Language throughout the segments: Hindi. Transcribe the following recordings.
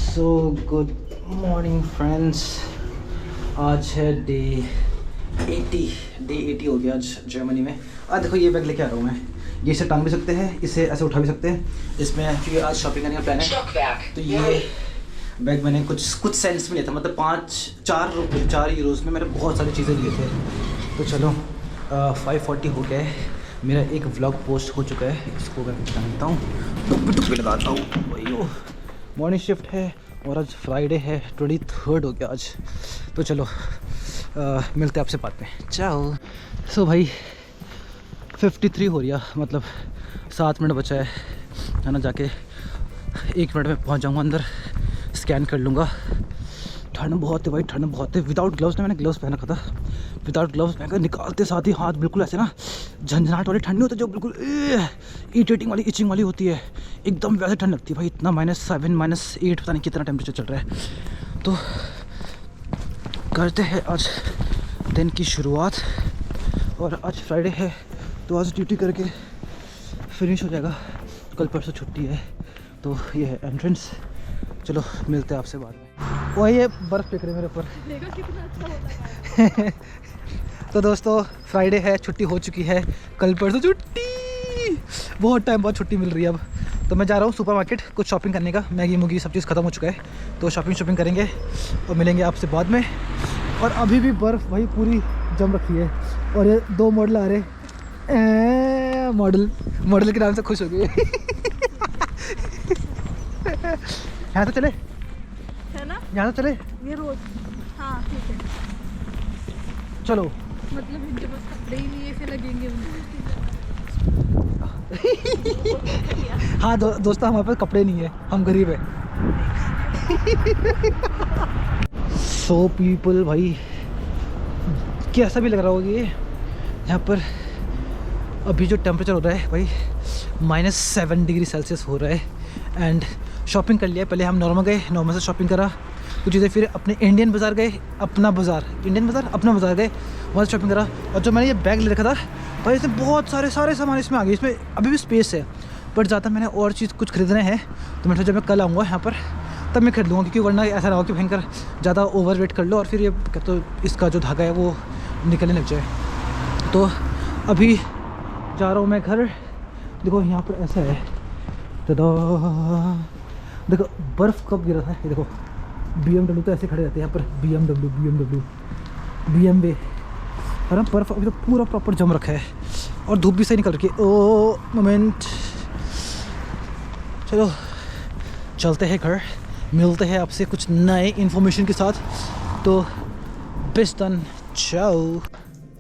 So good morning friends. आज है डे 80 हो गया आज जर्मनी में। आज देखो ये बैग लेके आ रहा हूँ मैं। ये इसे टांग भी सकते हैं, इसे ऐसे उठा भी सकते हैं। इसमें क्योंकि आज शॉपिंग करने का प्लान है तो ये बैग मैंने कुछ सेंट्स में लिया था, मतलब 4 यूरोज़ में मैंने बहुत सारी चीज़ें लिए थे। तो चलो 5:40 हो गया है, मेरा एक व्लॉग पोस्ट हो चुका है। इसको मैं जानता हूँ, टुक लगाता हूँ। वही मॉर्निंग शिफ्ट है और आज फ्राइडे है, 23rd हो गया आज। तो चलो मिलते हैं आपसे बाद में। चाओ। सो भाई 53 हो रही है, मतलब 7 मिनट बचा है ना। जाके 1 मिनट में पहुंच जाऊंगा अंदर, स्कैन कर लूँगा। ठंड बहुत है भाई, ठंड बहुत है। विदाउट ग्लव्स ने मैंने ग्लव्स पहन रखा था, विदाउट ग्लव्स पहनकर निकालते साथ ही हाथ बिल्कुल ऐसे ना झंझनाहट वाली ठंड नहीं होती जो बिल्कुल इरिटेटिंग वाली, इचिंग वाली होती है, एकदम वैसे ठंड लगती है भाई। इतना -7 -8 पता नहीं कितना टेम्परेचर चल रहा है। तो करते हैं आज दिन की शुरुआत। और आज फ्राइडे है तो आज ड्यूटी करके फिनिश हो जाएगा, कल परसों छुट्टी है। तो ये है एंट्रेंस। चलो मिलते हैं आपसे बाद में। वही है, बर्फ़ फेंक रहे मेरे ऊपर। कितना अच्छा होता तो दोस्तों फ्राइडे है, छुट्टी हो चुकी है, कल परसों छुट्टी, बहुत टाइम बाद छुट्टी मिल रही है अब। तो मैं जा रहा हूँ सुपरमार्केट कुछ शॉपिंग करने का। मैगी मुगी सब चीज़ ख़त्म हो चुका है, तो शॉपिंग करेंगे और मिलेंगे आपसे बाद में। और अभी भी बर्फ़ भाई पूरी जम रखी है। और ये 2 मॉडल आ रहे, मॉडल के नाम से खुश हो गए। यहाँ तो चले, है ना, यहाँ तो चले, ये रोज। हाँ ठीक है, चलो। मतलब इनके पास कपड़े ही नहीं है, फिर लगेंगे हाँ दोस्तों हमारे पास कपड़े नहीं है, हम गरीब है। सो पीपल भाई कैसा भी लग रहा होगा ये यहाँ पर। अभी जो टेम्परेचर हो रहा है भाई -7 डिग्री सेल्सियस हो रहा है। एंड शॉपिंग कर लिया, पहले हम नॉर्मल गए, नॉर्मल से शॉपिंग करा कुछ चीज़ें, फिर अपने इंडियन बाज़ार गए, अपना बाज़ार गए, वहाँ से शॉपिंग करा। और जो मैंने ये बैग ले रखा था भाई, इसमें बहुत सारे सामान इसमें आ गए। इसमें अभी भी स्पेस है, बट ज़्यादा मैंने और चीज़ कुछ खरीदने हैं। तो मैं जब मैं कल आऊँगा यहाँ पर तब मैं खरीद लूँगा, क्योंकि वरना ऐसा रहा कि भयंकर ज़्यादा ओवर वेट कर लो और फिर ये तो इसका जो धागा है वो निकलने लग जाए। तो अभी जा रहा हूँ मैं घर। देखो यहाँ पर ऐसा है, तो देखो बर्फ़ कब गिरा था, ये देखो BMW तो ऐसे खड़े रहते हैं यहाँ पर, BMW और ना बर्फ़ अभी तो पूरा प्रॉपर जम रखा है और धूप भी सही निकल रही है। ओ मोमेंट, चलो चलते हैं घर, मिलते हैं आपसे कुछ नए इन्फॉर्मेशन के साथ। तो बेस्ट डन, चाओ।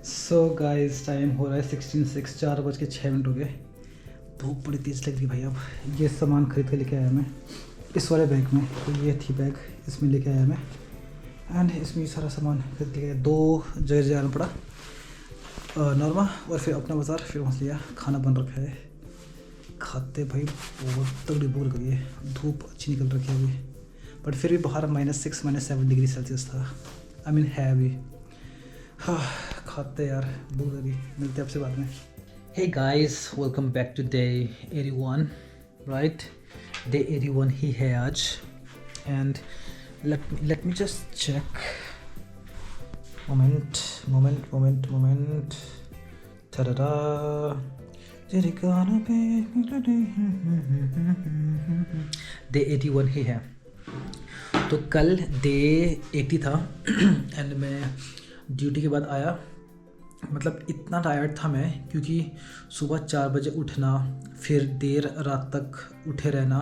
सो गाइस टाइम हो रहा है 16:06, 4:06 हो गए। धूप बड़ी तेज़ लग रही है भाई। अब ये सामान खरीद के लेके आया मैं इस वाले बैग में। तो ये थी बैग, इसमें लेके आया मैं। एंड इसमें सारा सामान खरीद के 2 जगह जाना पड़ा, नॉर्मा और फिर अपना बाज़ार, फिर वहाँ से लिया। खाना बन रखा है, खाते भाई। बहुत तगड़ी भूख लग रही है, धूप अच्छी निकल रखी है अभी, बट फिर भी बाहर -6 -7 डिग्री सेल्सियस था। आई मीन है अभी। हाँ खाते यार, भूख लगी। मिलते हैं आपसे बाद में। Hey guys, welcome back to day 81, right? Day 81 ही है आज। And let me just check. Moment. Ta-da-da. Day 81 ही है। तो कल day 80 था एंड मैं ड्यूटी के बाद आया। मतलब इतना टायर्ड था मैं, क्योंकि सुबह 4 बजे उठना, फिर देर रात तक उठे रहना,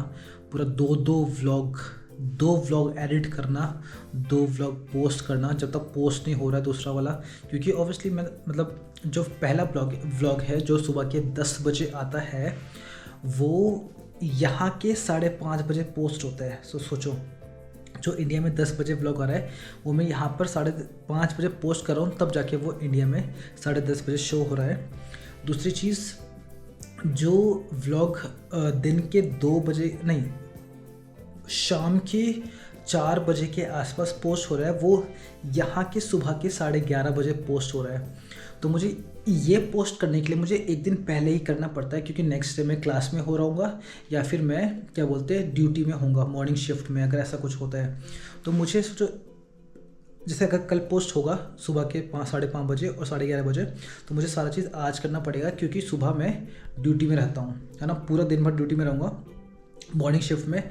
पूरा दो व्लॉग एडिट करना, 2 व्लॉग पोस्ट करना जब तक पोस्ट नहीं हो रहा है दूसरा वाला। क्योंकि ऑब्वियसली मैं मतलब जो पहला व्लॉग है जो सुबह के 10 बजे आता है वो यहाँ के 5:30 बजे पोस्ट होता है। सोचो, जो इंडिया में 10 बजे व्लॉग आ रहा है वो मैं यहाँ पर 5:30 बजे पोस्ट कर रहा हूँ, तब जाके वो इंडिया में 10:30 बजे शो हो रहा है। दूसरी चीज़, जो व्लॉग दिन के 2 बजे नहीं, शाम के 4 बजे के आसपास पोस्ट हो रहा है, वो यहाँ के सुबह के 11:30 बजे पोस्ट हो रहा है। तो मुझे ये पोस्ट करने के लिए मुझे एक दिन पहले ही करना पड़ता है, क्योंकि नेक्स्ट डे मैं क्लास में हो रहूँगा या फिर मैं क्या बोलते हैं ड्यूटी में होऊंगा, मॉर्निंग शिफ्ट में, अगर ऐसा कुछ होता है। तो मुझे सोचो जैसे अगर कल पोस्ट होगा सुबह के 5-5:30 बजे और 11:30 बजे, तो मुझे सारा चीज़ आज करना पड़ेगा, क्योंकि सुबह मैं ड्यूटी में रहता हूँ, है ना, पूरा दिन भर ड्यूटी में रहूँगा। मॉर्निंग शिफ्ट में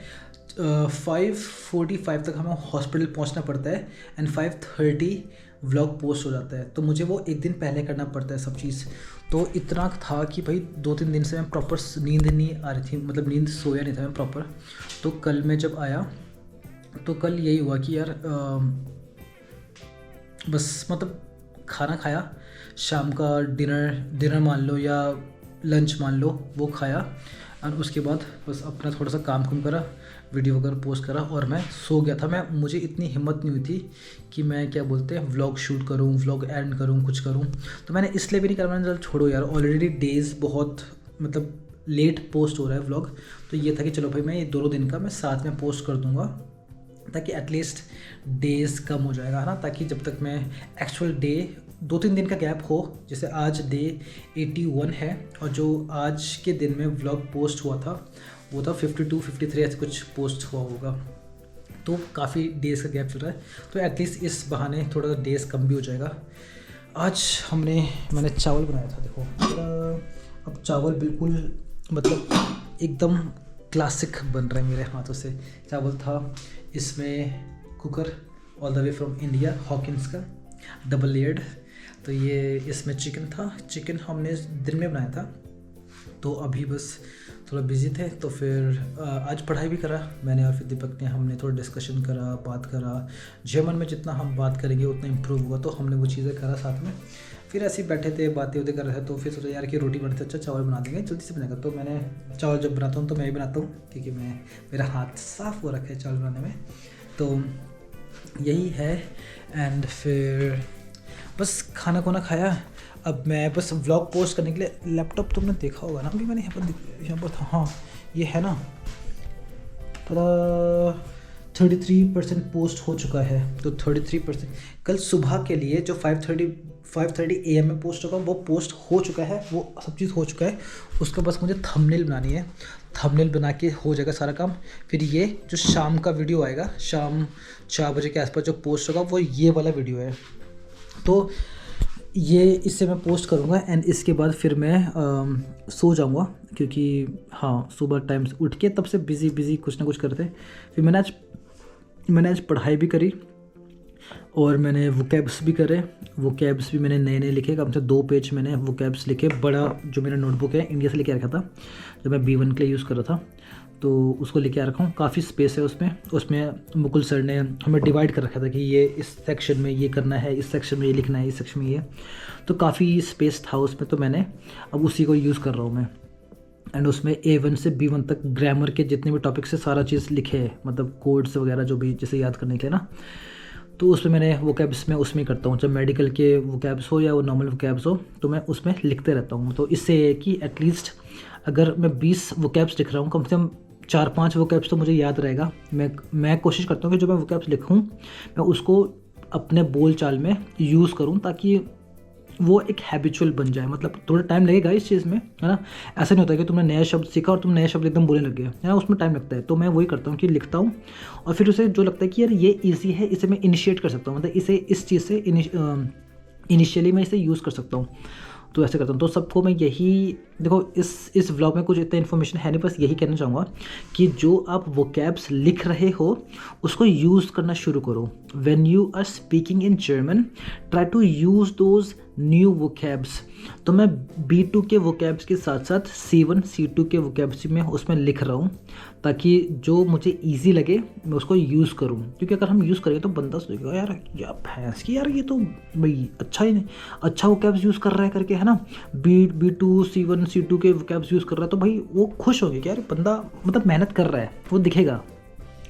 5:45 तक हमें हॉस्पिटल पहुँचना पड़ता है एंड 5:30 व्लॉग पोस्ट हो जाता है। तो मुझे वो एक दिन पहले करना पड़ता है सब चीज़। तो इतना था कि भाई 2-3 दिन से मैं प्रॉपर नींद नहीं आ रही थी, मतलब नींद सोया नहीं था मैं प्रॉपर। तो कल मैं जब आया तो कल यही हुआ कि यार बस मतलब खाना खाया, शाम का डिनर मान लो या लंच मान लो, वो खाया और उसके बाद बस अपना थोड़ा सा काम करा, वीडियो वगैरह पोस्ट करा और मैं सो गया था। मुझे इतनी हिम्मत नहीं हुई थी कि मैं क्या बोलते हैं व्लॉग शूट करूं, व्लॉग एंड करूं, कुछ करूं। तो मैंने इसलिए भी नहीं करा, मैंने चल छोड़ो यार, ऑलरेडी डेज़ बहुत मतलब लेट पोस्ट हो रहा है व्लॉग। तो ये था कि चलो भाई मैं ये 2 दिन का मैं साथ में पोस्ट कर दूँगा, ताकि एटलीस्ट डेज़ कम हो जाएगा, है ना, ताकि जब तक मैं एक्चुअल डे 2-3 दिन का गैप हो। जैसे आज डे 81 है और जो आज के दिन में व्लॉग पोस्ट हुआ था वो था 52-53 ऐसे कुछ पोस्ट हुआ होगा। तो काफ़ी डेज़ का गैप चल रहा है, तो एटलीस्ट इस बहाने थोड़ा डेज़ कम भी हो जाएगा। आज मैंने चावल बनाया था, देखो अब चावल बिल्कुल मतलब एकदम क्लासिक बन रहा है मेरे हाथों से। चावल था इसमें cooker all the way from India, Hawkins का डबल लेयर्ड। तो ये इसमें चिकन था, चिकन हमने दिन में बनाया था। तो अभी बस थोड़ा बिजी थे, तो फिर आज पढ़ाई भी करा मैंने और फिर दीपक ने, हमने थोड़ा डिस्कशन करा, बात करा। जर्मन में जितना हम बात करेंगे उतना इम्प्रूव होगा, तो हमने वो चीज़ें करा साथ में। फिर ऐसे ही बैठे थे, बातें कर रहे थे, तो फिर सोचा यार कि रोटी बनाते अच्छा चावल बना देंगे, जल्दी से बनेगा। तो मैंने चावल जब बनाता हूँ तो मैं ही बनाता हूँ, क्योंकि मेरा हाथ साफ़ हो रखा है चावल बनाने में। तो यही है। एंड फिर बस खाना खाया। अब मैं बस व्लॉग पोस्ट करने के लिए लैपटॉप तुमने देखा होगा ना, अभी मैंने यहाँ पर था, हाँ ये है ना, थोड़ा 33% पोस्ट हो चुका है। तो 33% कल सुबह के लिए जो 5:30 AM में पोस्ट होगा वो पोस्ट हो चुका है, वो सब चीज़ हो चुका है। उसके बस मुझे थंबनेल बनानी है, थंबनेल बना के हो जाएगा सारा काम। फिर ये जो शाम का वीडियो आएगा, शाम 4 बजे के आसपास जो पोस्ट होगा वो ये वाला वीडियो है। तो ये इससे मैं पोस्ट करूँगा एंड इसके बाद फिर मैं सो जाऊँगा, क्योंकि हाँ सुबह टाइम से उठ के तब से बिज़ी कुछ ना कुछ करते। फिर मैंने आज पढ़ाई भी करी और मैंने वोकैब्स भी करे। वोकैब्स भी मैंने नए लिखे, कम से 2 पेज मैंने वोकैब्स लिखे। बड़ा जो मेरा नोटबुक है इंडिया से लेके रखा था, जब मैं B1 के लिए यूज़ कर रहा था, तो उसको लेके आ रखा हूँ। काफ़ी स्पेस है उसमें मुकुल सर ने हमें डिवाइड कर रखा था कि ये इस सेक्शन में ये करना है, इस सेक्शन में ये लिखना है, इस सेक्शन में ये। तो काफ़ी स्पेस था उसमें, तो मैंने अब उसी को यूज़ कर रहा हूँ मैं। एंड उसमें A1 से B1 तक ग्रामर के जितने भी टॉपिक्स है सारा चीज़ लिखे है, मतलब कोड्स वगैरह जो भी जैसे याद करने के लिए ना। तो उसमें मैंने वोकैब्स में उसमें करता हूँ, जब मेडिकल के वोकैब्स हो या वो नॉर्मल वोकैब्स हो, तो मैं उसमें लिखते रहता हूँ। तो इससे ये कि एटलीस्ट अगर मैं 20 वोकैब्स लिख रहा हूँ, कम से कम 4-5 वोकैब्स तो मुझे याद रहेगा। मैं कोशिश करता हूँ कि जो मैं वोकैब्स लिखूँ मैं उसको अपने बोल चाल में यूज़ करूँ, ताकि वो एक हैबिचुअल बन जाए। मतलब थोड़ा टाइम लगेगा इस चीज़ में, है ना। ऐसा नहीं होता कि तुमने नया शब्द सीखा और तुम नए शब्द एकदम बोलने लग गए, है ना, उसमें टाइम लगता है। तो मैं वही करता हूँ कि लिखता हूँ और फिर उसे जो लगता है कि यार ये ईजी है, इसे मैं इनिशिएट कर सकता हूँ, मतलब इसे इस चीज़ से इनिशियली मैं इसे यूज़ कर सकता हूँ। तो ऐसे करता हूँ। तो सबको मैं यही देखो, इस व्लॉग में कुछ इतना इन्फॉर्मेशन है नहीं, बस यही कहना चाहूँगा कि जो आप वोकैब्स लिख रहे हो उसको यूज़ करना शुरू करो। When you are speaking in German, try to use those new vocabs. तो मैं B2 के वोकैब्स के साथ साथ C1 C2 के वोकैब्स में उसमें लिख रहा हूँ, ताकि जो मुझे इजी लगे मैं उसको यूज़ करूँ। क्योंकि अगर हम यूज़ करेंगे तो बंदा सोचेगा यार भैंस की, यार ये तो भाई अच्छा वोकैब्स यूज़ कर रहा है करके, है ना। B2 C1 C2 के वोकैब्स यूज़ कर रहा है, तो भाई वो खुश होंगे कि यार बंदा मतलब मेहनत कर रहा है, वो दिखेगा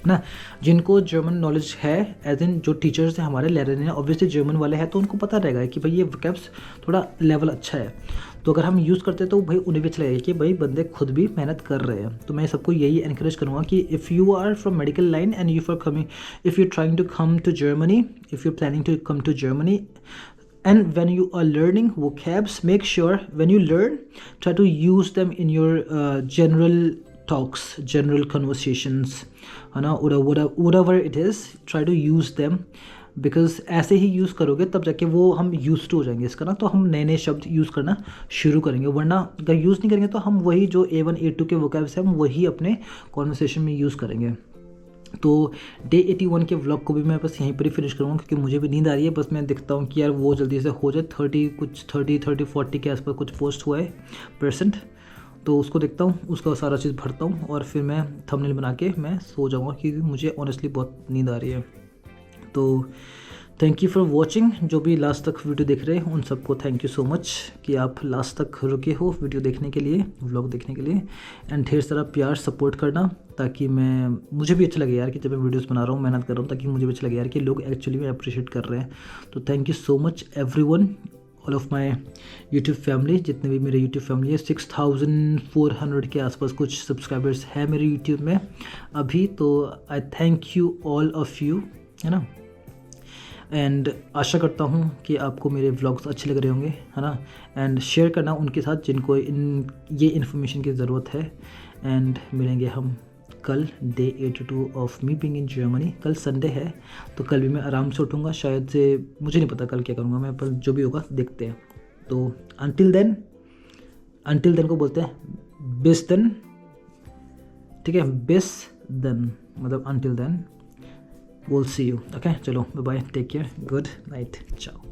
ना। जिनको जर्मन नॉलेज है, एज इन जो टीचर्स हैं हमारे ले रहे हैं, ऑब्वियसली जर्मन वाले हैं, तो उनको पता रहेगा कि भाई ये वोकैब्स थोड़ा लेवल अच्छा है। तो अगर हम यूज़ करते हैं तो भाई उन्हें भी अच्छा लगेगा कि भाई बंदे खुद भी मेहनत कर रहे हैं। तो मैं सबको यही एनकरेज करूँगा कि if you are from medical line and if you trying to come to Germany, if you planning to come to Germany, and when you are learning vocabs, make sure when you learn, try to use them in your general talks, general conversations, है ना, or whatever it is, try to use them, because ऐसे ही यूज़ करोगे तब जाके वो हम यूज टू हो जाएंगे इसका ना, तो हम नए नए शब्द यूज़ करना शुरू करेंगे, वरना अगर यूज़ नहीं करेंगे तो हम वही जो A1 A2 के वोकैब्स हैं हम वही अपने कॉन्वर्सेशन में यूज़ करेंगे। तो डे 81 के व्लॉग को भी मैं बस यहीं पर ही फिनिश करूँगा, क्योंकि मुझे भी नींद आ रही है। बस मैं देखता हूँ कि यार वो जल्दी से हो जाए, 30-40 के आसपास कुछ पोस्ट हुआ है %, तो उसको देखता हूँ, उसका सारा चीज़ भरता हूँ और फिर मैं थंबनेल बना के मैं सो जाऊँगा, क्योंकि मुझे ऑनेस्टली बहुत नींद आ रही है। तो थैंक यू फॉर वॉचिंग, जो भी लास्ट तक वीडियो देख रहे हैं उन सबको थैंक यू सो मच कि आप लास्ट तक रुके हो वीडियो देखने के लिए, व्लॉग देखने के लिए। एंड ढेर सारा प्यार सपोर्ट करना, ताकि मुझे भी अच्छा लगे यार कि जब मैं वीडियोस बना रहा हूँ, मेहनत कर रहा हूँ, ताकि मुझे भी अच्छा लगे यार कि लोग एक्चुअली में अप्रिशिएट कर रहे हैं। तो thank you so much everyone, all of my YouTube family, जितने भी मेरे यूट्यूब फैमिली है। 6400 के आसपास कुछ सब्सक्राइबर्स है मेरे यूट्यूब में अभी, तो आई thank you all of you, है ना। एंड आशा करता हूँ कि आपको मेरे व्लॉग्स अच्छे लग रहे होंगे, है ना। एंड शेयर करना उनके साथ जिनको ये इन्फॉर्मेशन की ज़रूरत है। एंड मिलेंगे हम कल, day 82 of me being in Germany. कल संडे है, तो कल भी मैं आराम से उठूँगा शायद से, मुझे नहीं पता कल क्या करूँगा मैं, पर जो भी होगा देखते हैं। तो अंटिल देन को बोलते हैं बिस देन, ठीक है, बिस देन मतलब until then. We'll see you. Okay, चलो, bye bye, take care, good night, ciao.